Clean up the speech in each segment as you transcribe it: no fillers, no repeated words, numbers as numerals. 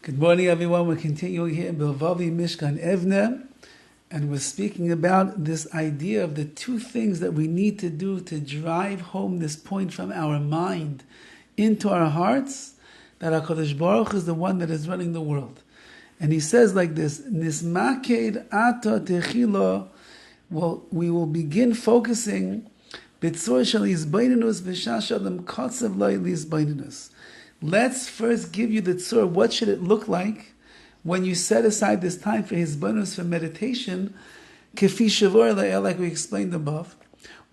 Good morning, everyone. We're continuing here in BILVAVI, MISHKAN, EVNEH, and we're speaking about this idea of the two things that we need to do to drive home this point from our mind into our hearts, that HaKadosh Baruch Hu is the one that is running the world. And he says like this, Nismaked ata techila, well, we will begin focusing B'tzor shel yizbainenus v'shashadam kotzev lo yizbainenus. Let's first give you the tzur. What should it look like when you set aside this time for hizbanus, for meditation, kefi shavor la'el, like we explained above.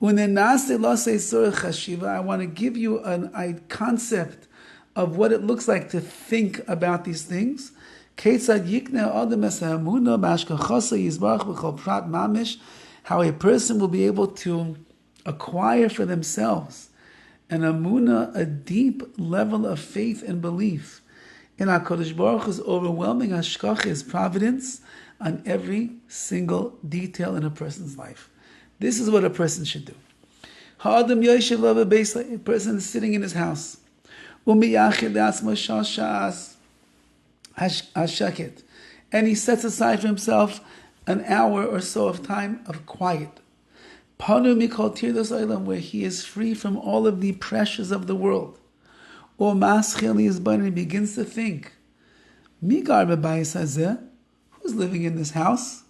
Unenase lase tzur chashiva. I want to give you a concept of what it looks like to think about these things. Ketzad yikne adam es ha'amuna b'ashkachasa yizbarach b'chol prat mamish. How a person will be able to acquire for themselves an amuna, a deep level of faith and belief in HaKadosh Baruch Hu's overwhelming hashkach, his providence, on every single detail in a person's life. This is what a person should do. Ha'adam yoshev lo b'beis, a person is sitting in his house. U'miyachid le'atzmo shas hashaket, and he sets aside for himself an hour or so of time of quiet. Panu mikol tirdos olam, where he is free from all of the pressures of the world. Or maschil yizban, he begins to think, Mi gar b'bayis hazeh, who's living in this house?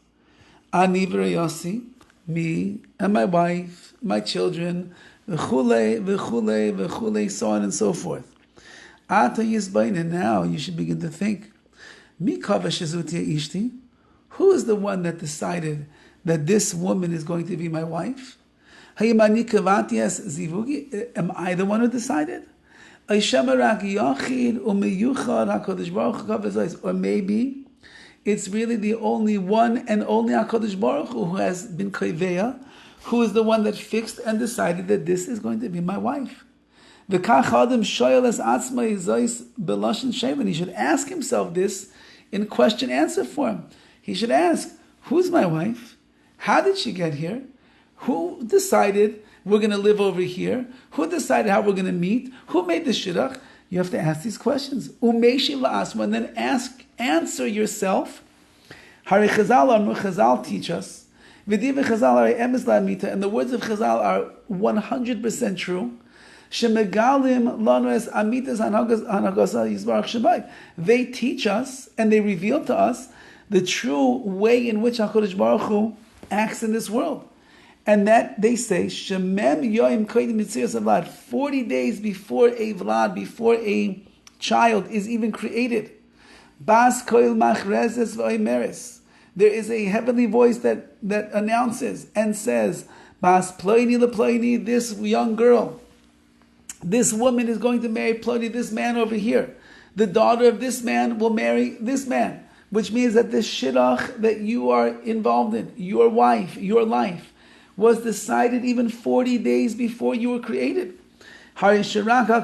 Ani v'rayossi, me and my wife, my children, v'chulei, v'chulei, v'chulei, so on and so forth. Ata yizbain, and now you should begin to think, Mi kavash ezutia ishti, who is the one that decided that this woman is going to be my wife? Am I the one who decided? Or maybe it's really the only one and only HaKadosh Baruch Hu has been koveya, who is the one that fixed and decided that this is going to be my wife. He should ask himself this in question answer form. He should ask, who's my wife? How did she get here? Who decided we're going to live over here? Who decided how we're going to meet? Who made the shidduch? You have to ask these questions. Umeishi la'asma, and then answer yourself. Hari Chazal teach us. V'div Chazal hari emes la'amita, and the words of Chazal are 100% true. Shemegalim lanu es amitas hanagasa yizbarach shabai. They teach us and they reveal to us the true way in which HaKadosh Baruch Hu acts in this world. And that they say, Shemem yoim koidim mitzias avlad, 40 days before a vlad, before a child is even created. Bas koil machrezes v'oimeres. There is a heavenly voice that announces and says, Bas ploini leploini, this young girl, this woman is going to marry ploni, this man over here. The daughter of this man will marry this man. Which means that this shidduch that you are involved in, your wife, your life, was decided even 40 days before you were created. Now I see only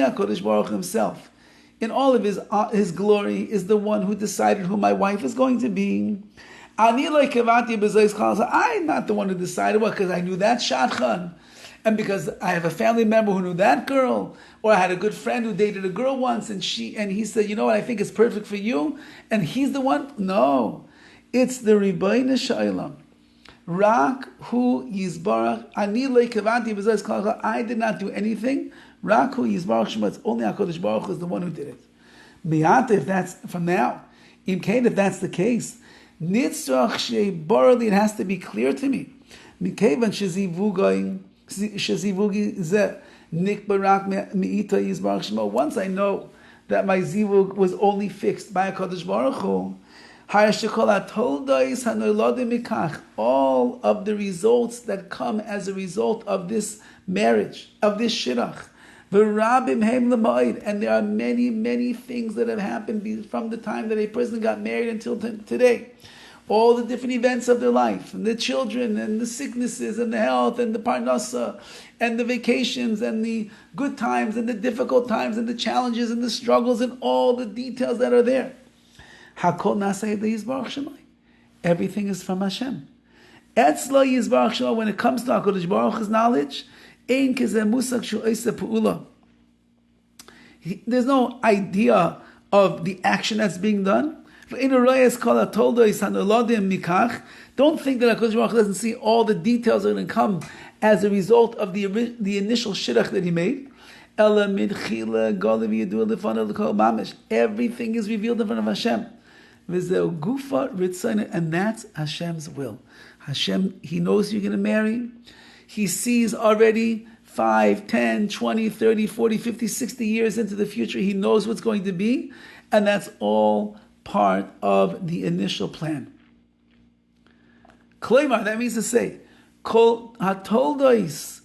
HaKadosh Baruch himself, in all of his glory, is the one who decided who my wife is going to be. I'm not the one who decided what, because I knew that shadchan. And because I have a family member who knew that girl, or I had a good friend who dated a girl once, and he said, you know what, I think it's perfect for you, and he's the one. No, it's the Ribono Shel Olam. Rak hu yizbarach ani lo kavanti b'zos kol. I did not do anything. Rak hu yizbarach shema. It's only HaKadosh Baruch Hu is the one who did it. Miyata, if that's from now. Imkain, if that's the case. Nitzrach she'barali, it has to be clear to me. Mikevan shezivugoyim. Once I know that my zivug was only fixed by HaKadosh Baruch Hu, all of the results that come as a result of this marriage, of this shidduch, and there are many, many things that have happened from the time that a person got married until today. All the different events of their life, and the children, and the sicknesses, and the health, and the parnasa, and the vacations, and the good times, and the difficult times, and the challenges, and the struggles, and all the details that are there. Everything is from Hashem. When it comes to HaKadosh Baruch Hu's knowledge, Ein kizeh musag shu oiseh pu'ula. There's no idea of the action that's being done. Don't think that HaKadosh Baruch Hu doesn't see all the details that are going to come as a result of the initial shidduch that he made. Everything is revealed in front of Hashem. And that's Hashem's will. Hashem, He knows you're going to marry. He sees already 5, 10, 20, 30, 40, 50, 60 years into the future. He knows what's going to be. And that's all part of the initial plan. Kloimar, that means to say, Kol hatoldois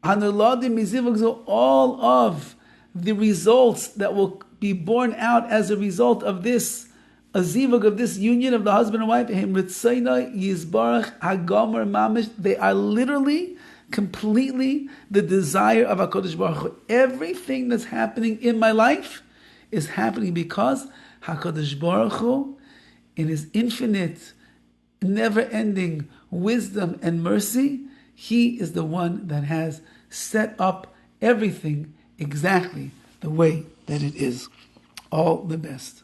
hanoladim mizivug, all of the results that will be born out as a result of this azivug, of this union of the husband and wife, they are literally, completely the desire of HaKadosh Baruch Hu. Everything that's happening in my life is happening because HaKadosh Baruch Hu, in His infinite, never-ending wisdom and mercy, He is the one that has set up everything exactly the way that it is. All the best.